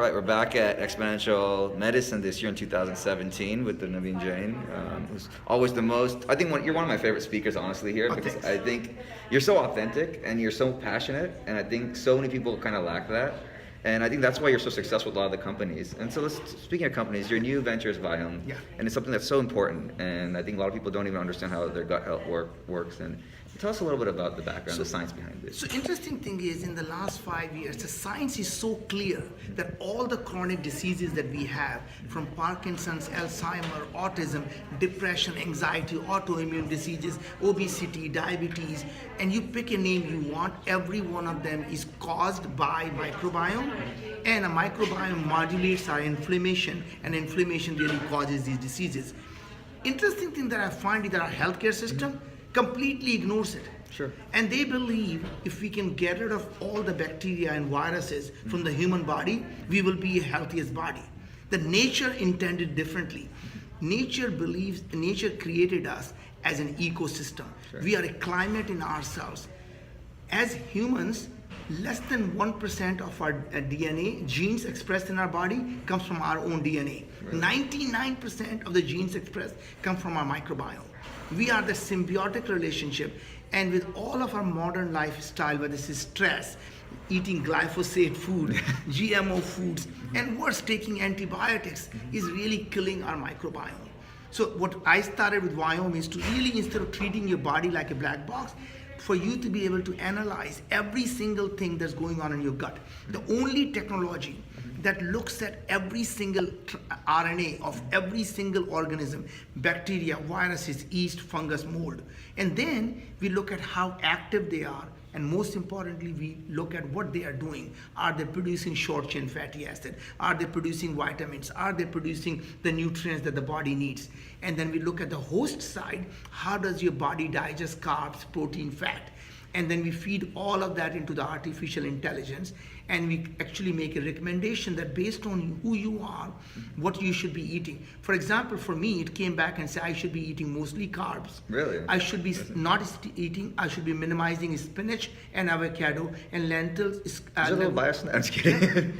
right, we're back at Exponential Medicine this year in 2017 with the Naveen Jain, who's always the most. I think you're one of my favorite speakers, honestly, here, because I think you're so authentic and you're so passionate, and I think so many people kind of lack that. And I think that's why you're so successful with a lot of the companies. And so, speaking of companies, your new venture is Viome, and it's something that's so important. And I think a lot of people don't even understand how their gut health works. And tell us a little bit about the background, the science behind it. So interesting thing is, in the last 5 years, the science is so clear that all the chronic diseases that we have, from Parkinson's, Alzheimer, autism, depression, anxiety, autoimmune diseases, obesity, diabetes, and you pick a name you want, every one of them is caused by microbiome, and a microbiome modulates our inflammation, and inflammation really causes these diseases. Interesting thing that I find is that our healthcare system completely ignores it. Sure. And they believe if we can get rid of all the bacteria and viruses from the human body, we will be a healthiest body. The nature intended differently. Nature created us as an ecosystem. Sure. We are a climate in ourselves. As humans, less than 1% of our DNA, genes expressed in our body, comes from our own DNA. Right. 99% of the genes expressed come from our microbiome. We are the symbiotic relationship, and with all of our modern lifestyle, whether this is stress, eating glyphosate food, GMO foods, and worse, taking antibiotics, is really killing our microbiome. So what I started with Viome is to really, instead of treating your body like a black box, for you to be able to analyze every single thing that's going on in your gut. The only technology that looks at every single RNA of every single organism, bacteria, viruses, yeast, fungus, mold. And then we look at how active they are, and most importantly, we look at what they are doing. Are they producing short chain fatty acid? Are they producing vitamins? Are they producing the nutrients that the body needs? And then we look at the host side. How does your body digest carbs, protein, fat? And then we feed all of that into the artificial intelligence, and we actually make a recommendation that based on who you are, what you should be eating. For example, for me, it came back and said I should be eating mostly carbs. Really? I should be I should be minimizing spinach and avocado and lentils. Is it a little biased? I'm just kidding.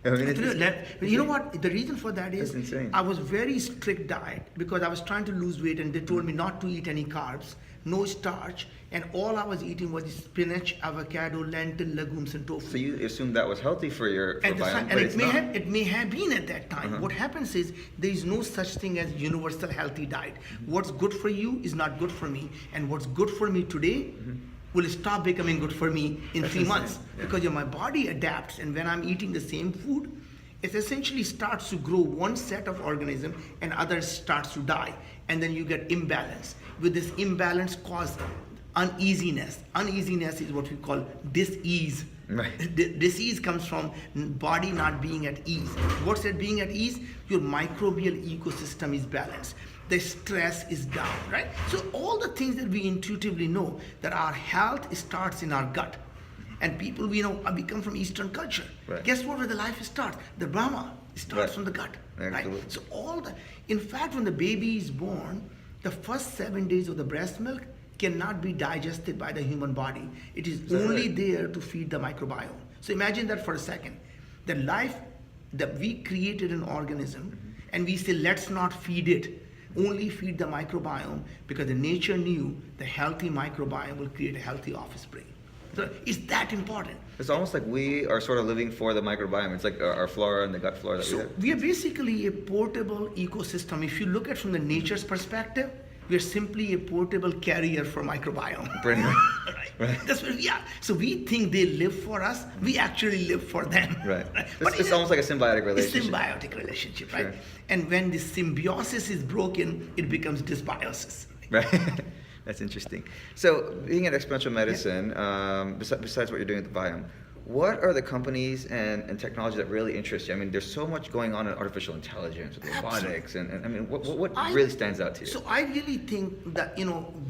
I mean, you know what? The reason for that is insane. I was very strict diet because I was trying to lose weight, and they told me not to eat any carbs, no starch, and all I was eating was spinach, avocado, lentil, legumes, and tofu. So you assumed that was healthy for Viome, and it may have been at that time. What happens is there is no such thing as universal healthy diet. What's good for you is not good for me, and what's good for me today will stop becoming good for me in 3 months, because my body adapts, and when I'm eating the same food, it essentially starts to grow one set of organism and others starts to die, and then you get imbalance. With this imbalance cause uneasiness. Uneasiness is what we call dis-ease. Right. Disease comes from body not being at ease. What's at being at ease? Your microbial ecosystem is balanced. The stress is down, right? So all the things that we intuitively know, that our health starts in our gut. And people we come from Eastern culture. Right. Guess where the life starts? The Brahma starts from the gut. Absolutely. Right? So in fact, when the baby is born, the first 7 days of the breast milk cannot be digested by the human body. It is only there to feed the microbiome. So imagine that for a second. The life that we created an organism, and we say, let's not feed it. Only feed the microbiome, because the nature knew the healthy microbiome will create a healthy offspring. So it's that important. It's almost like we are sort of living for the microbiome. It's like our flora and the gut flora that we have. We are basically a portable ecosystem. If you look at it from the nature's perspective, we are simply a portable carrier for microbiome. Pretty much. Right. That's what we are. So we think they live for us. We actually live for them. Right. But it's almost like a symbiotic relationship. It's a symbiotic relationship, right? Sure. And when the symbiosis is broken, it becomes dysbiosis. Right. That's interesting. So, being at Exponential Medicine, besides what you're doing at the Viome, what are the companies and technology that really interest you? I mean, there's so much going on in artificial intelligence, with robotics, and I mean, what really stands out to you? So I really think that,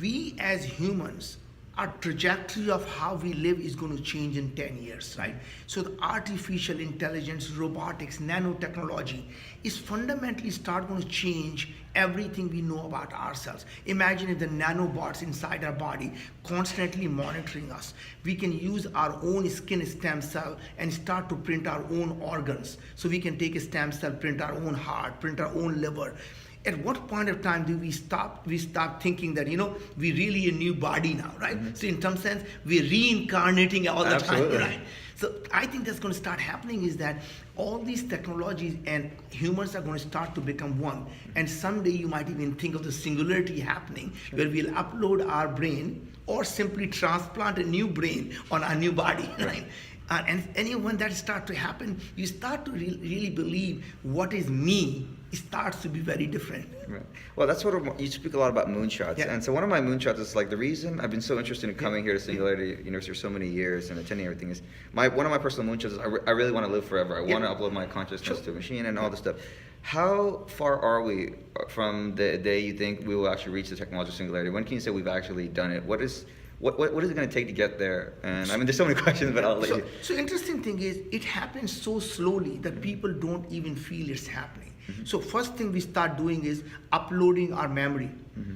we as humans our trajectory of how we live is going to change in 10 years, right? So the artificial intelligence, robotics, nanotechnology is fundamentally start going to change everything we know about ourselves. Imagine if the nanobots inside our body constantly monitoring us. We can use our own skin stem cell and start to print our own organs. So we can take a stem cell, print our own heart, print our own liver. At what point of time do we stop thinking that, we're really a new body now, right? So in some sense, we're reincarnating all the Absolutely. time, right? So I think that's going to start happening is that all these technologies and humans are going to start to become one. And someday you might even think of the singularity happening where we'll upload our brain or simply transplant a new brain on our new body, right? And when that starts to happen, you start to really believe what is me. It starts to be very different. Right. Well, that's what you speak a lot about moonshots, Yeah. and so one of my moonshots is like the reason I've been so interested in coming here to Singularity University for so many years and attending everything is one of my personal moonshots is I really want to live forever. I want to upload my consciousness to a machine and all this stuff. How far are we from the day you think we will actually reach the technological singularity? When can you say we've actually done it? What is it going to take to get there? And I mean, there's so many questions, but I'll let you. So interesting thing is, it happens so slowly that people don't even feel it's happening. So first thing we start doing is uploading our memory.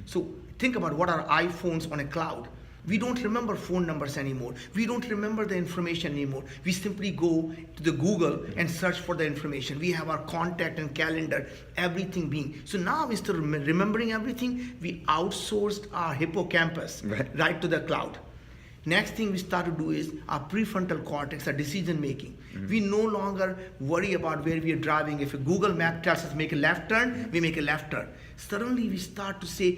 So think about what are iPhones on a cloud. We don't remember phone numbers anymore. We don't remember the information anymore. We simply go to the Google and search for the information. We have our contact and calendar, everything being. So now instead of remembering everything, we outsourced our hippocampus right to the cloud. Next thing we start to do is our prefrontal cortex, our decision making. We no longer worry about where we are driving. If a Google map tells us make a left turn, we make a left turn. Suddenly we start to say,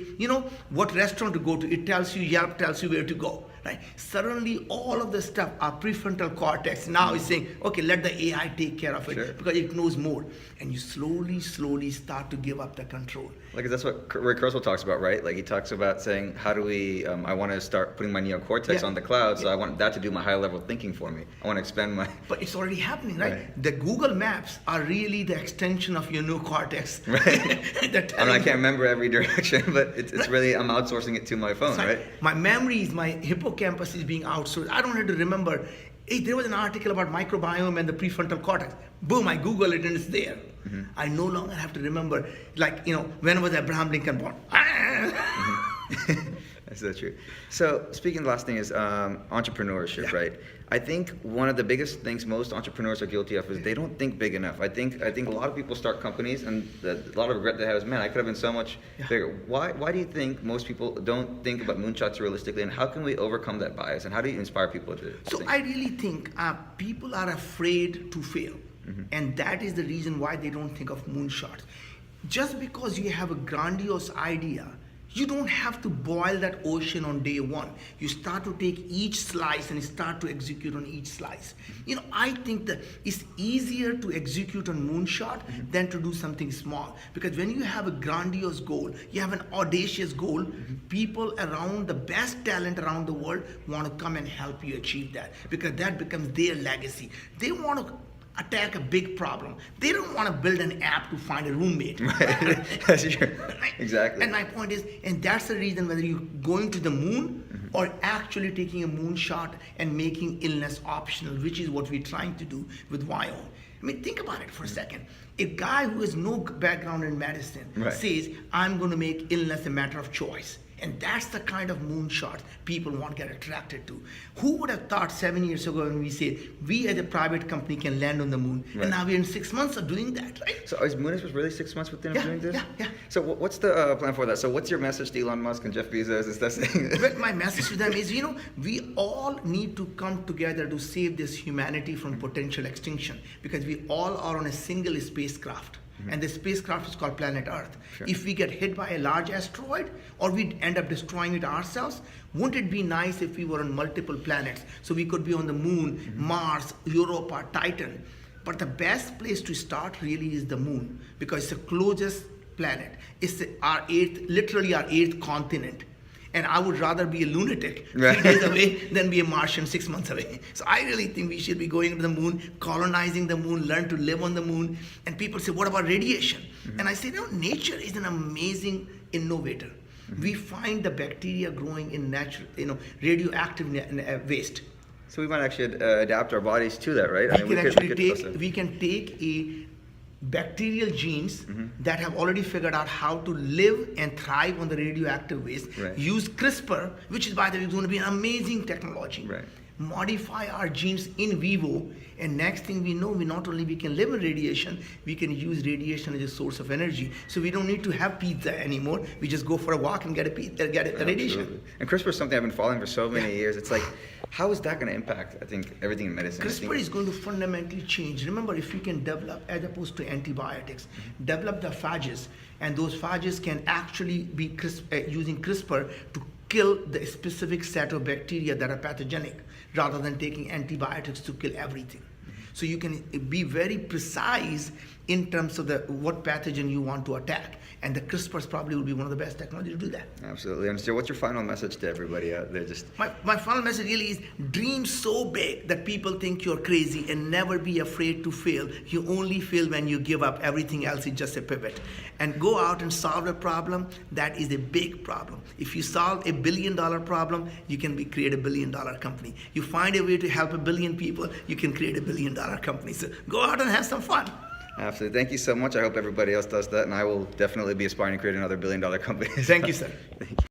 what restaurant to go to. It tells you, Yelp tells you where to go, right? Suddenly all of the stuff, our prefrontal cortex now is saying, okay, let the AI take care of it because it knows more. And you slowly start to give up the control. Like that's what Ray Kurzweil talks about, right? Like he talks about saying, how do we, I want to start putting my neocortex on the cloud, so I want that to do my high level thinking for me. I want to expand my... But it's already happening, right? The Google Maps are really the extension of your neocortex. Right. I can't remember every direction, but it's really, I'm outsourcing it to my phone, right? My memories, my hippocampus is being outsourced. I don't have to remember. Hey, there was an article about microbiome and the prefrontal cortex. Boom, I Google it and it's there. I no longer have to remember, when was Abraham Lincoln born? That's so true. So speaking, the last thing is entrepreneurship, right? I think one of the biggest things most entrepreneurs are guilty of is they don't think big enough. I think a lot of people start companies and a lot of regret they have is, man, I could have been so much bigger. Why do you think most people don't think about moonshots realistically, and how can we overcome that bias, and how do you inspire people to So think? I really think people are afraid to fail. And that is the reason why they don't think of moonshots. Just because you have a grandiose idea, you don't have to boil that ocean on day one. You start to take each slice and start to execute on each slice. I think that it's easier to execute on moonshot than to do something small. Because when you have a grandiose goal, you have an audacious goal, people around, the best talent around the world want to come and help you achieve that. Because that becomes their legacy. They want to attack a big problem. They don't want to build an app to find a roommate. Right. That's true. Exactly. And my point is, and that's the reason whether you're going to the moon or actually taking a moonshot and making illness optional, which is what we're trying to do with Wyoming. I mean, think about it for a second. A guy who has no background in medicine says, I'm going to make illness a matter of choice. And that's the kind of moonshot people want to get attracted to. Who would have thought 7 years ago when we said, we as a private company can land on the moon? And now we're in 6 months of doing that, right? So is Moon was really 6 months within doing this? Yeah. So what's the plan for that? So what's your message to Elon Musk and Jeff Bezos? Is that saying? Well, my message to them is, we all need to come together to save this humanity from potential extinction, because we all are on a single spacecraft. And the spacecraft is called planet Earth. If we get hit by a large asteroid or we end up destroying it ourselves, wouldn't it be nice if we were on multiple planets? So we could be on the moon, Mars, Europa, Titan. But the best place to start really is the moon, because it's the closest planet. It's our eighth, literally our eighth continent. And I would rather be a lunatic 3 days away than be a Martian 6 months away. So I really think we should be going to the moon, colonizing the moon, learn to live on the moon. And people say, what about radiation? And I say, nature is an amazing innovator. We find the bacteria growing in natural, radioactive waste. So we might actually adapt our bodies to that, right? We can take a bacterial genes that have already figured out how to live and thrive on the radioactive waste. Right. Use CRISPR, which is, by the way, going to be an amazing technology. Right. Modify our genes in vivo, and next thing we know, we can live in radiation, we can use radiation as a source of energy. So we don't need to have pizza anymore. We just go for a walk and get the radiation. And CRISPR is something I've been following for so many years. It's like, how is that going to impact, I think, everything in medicine? CRISPR is going to fundamentally change. Remember, if we can develop, as opposed to antibiotics, develop the phages, and those phages can actually be using CRISPR to kill the specific set of bacteria that are pathogenic, rather than taking antibiotics to kill everything. So you can be very precise in terms of what pathogen you want to attack. And the CRISPRs probably will be one of the best technology to do that. Absolutely. And so what's your final message to everybody out there? My final message really is dream so big that people think you're crazy, and never be afraid to fail. You only fail when you give up. Everything else is just a pivot. And go out and solve a problem that is a big problem. If you solve $1 billion problem, you can create $1 billion company. You find a way to help 1 billion people, you can create $1 billion company. So go out and have some fun. Absolutely. Thank you so much. I hope everybody else does that, and I will definitely be aspiring to create another $1 billion company. Thank you, sir. Thank you.